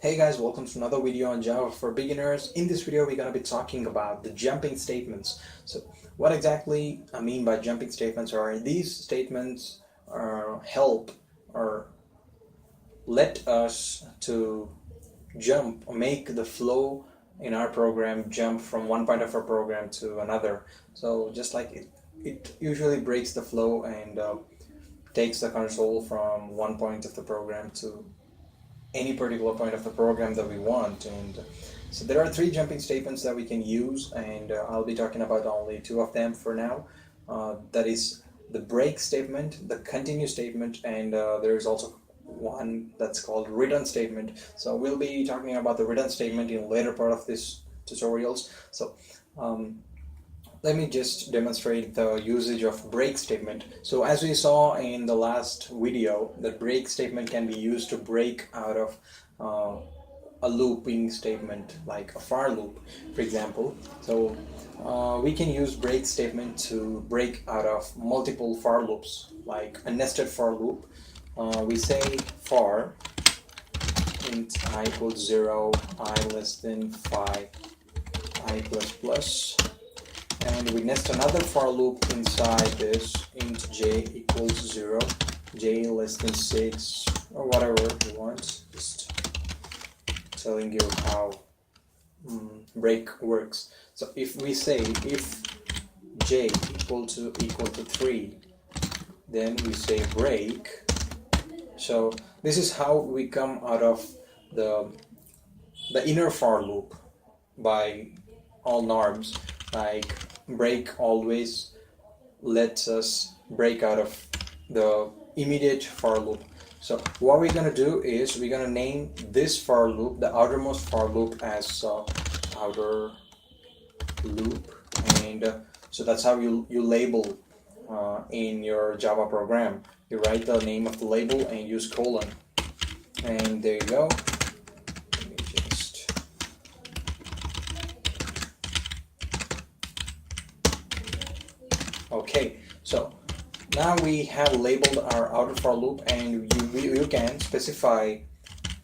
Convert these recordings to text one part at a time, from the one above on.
Hey guys, welcome to another video on Java for beginners. In this video we're going to be talking about the jumping statements. So what exactly I mean by jumping statements are these statements help or let us to jump or make the flow in our program jump from one point of our program to another. So just like it usually breaks the flow and takes the control from one point of the program to any particular point of the program that we want. And so there are three jumping statements that we can use, and I'll be talking about only two of them for now. That is the break statement, the continue statement, and there's also one that's called return statement. So we'll be talking about the return statement in later part of this tutorials. So let me just demonstrate the usage of break statement. So as we saw in the last video, the break statement can be used to break out of a looping statement like a for loop, for example. So we can use break statement to break out of multiple for loops, like a nested for loop. We say for int I equals 0, I less than 5, I plus plus, and we nest another for loop inside this int j equals 0, j less than 6, or whatever you want. Just telling you how break works. So if we say if j equal to 3, then we say break. So this is how we come out of the inner for loop by all norms. Like break always lets us break out of the immediate for loop. So what we're going to do is we're going to name this for loop, the outermost for loop, as outer loop, and so that's how you label in your Java program. You write the name of the label and use colon, and there you go. Okay, so now we have labeled our outer for loop, and you can specify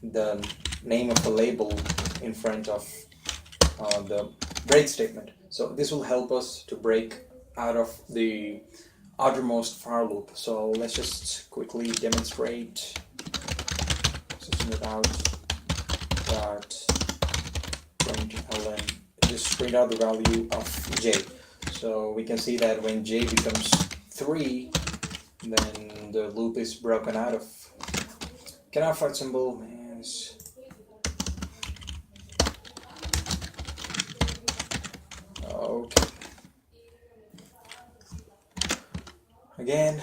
the name of the label in front of the break statement. So this will help us to break out of the outermost for loop. So let's just quickly demonstrate. System.out println, just print out the value of j. So we can see that when j becomes 3, then the loop is broken out of. Can I find symbol? Man, okay. Again.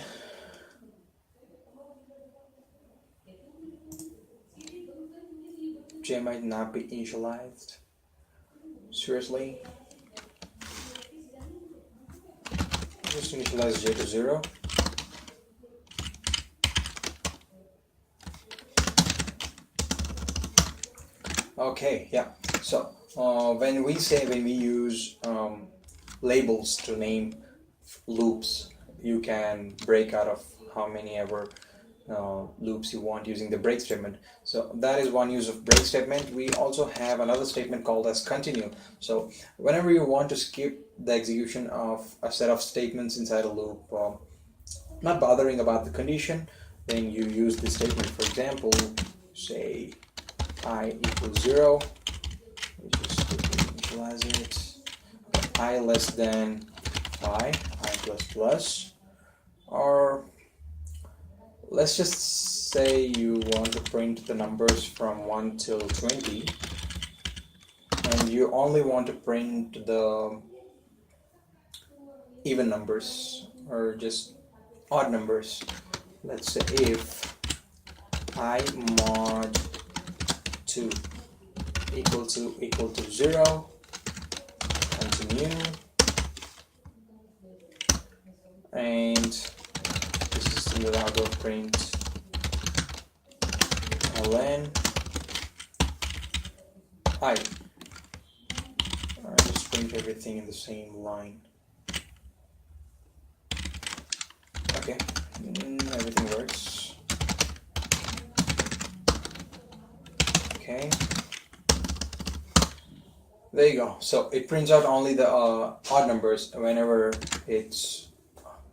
J might not be initialized. Seriously. Just initialize j to 0. Okay, yeah. So when we use labels to name loops, you can break out of how many ever loops you want using the break statement. So that is one use of break statement. We also have another statement called as continue. So whenever you want to skip the execution of a set of statements inside a loop, not bothering about the condition, then you use this statement. For example, say I equals 0, we just initialize it. Okay, I less than 5, I plus plus, or let's just say you want to print the numbers from 1 till 20, and you only want to print the even numbers or just odd numbers. Let's say if I mod 2 equal to 0, continue, and this is the out of print ln I just print everything in the same line. Okay, everything works. Okay, there you go. So it prints out only the odd numbers whenever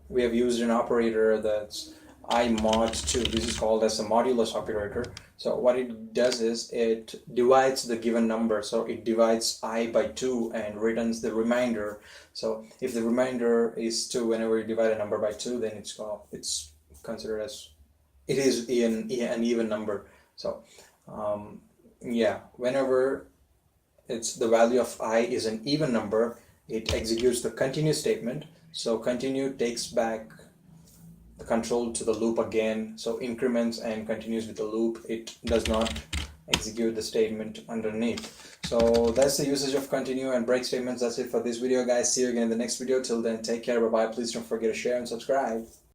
we have used an operator that's I mod 2. This is called as a modulus operator. So what it does is it divides the given number. So it divides I by 2 and returns the remainder. So if the remainder is 2, whenever you divide a number by 2, then it's considered as it is an even number. So yeah, whenever it's the value of I is an even number, it executes the continue statement. So continue takes back the control to the loop again, so increments and continues with the loop. It does not execute the statement underneath. So that's the usage of continue and break statements. That's it for this video, guys. See you again in the next video. Till then, take care. Bye bye. Please don't forget to share and subscribe.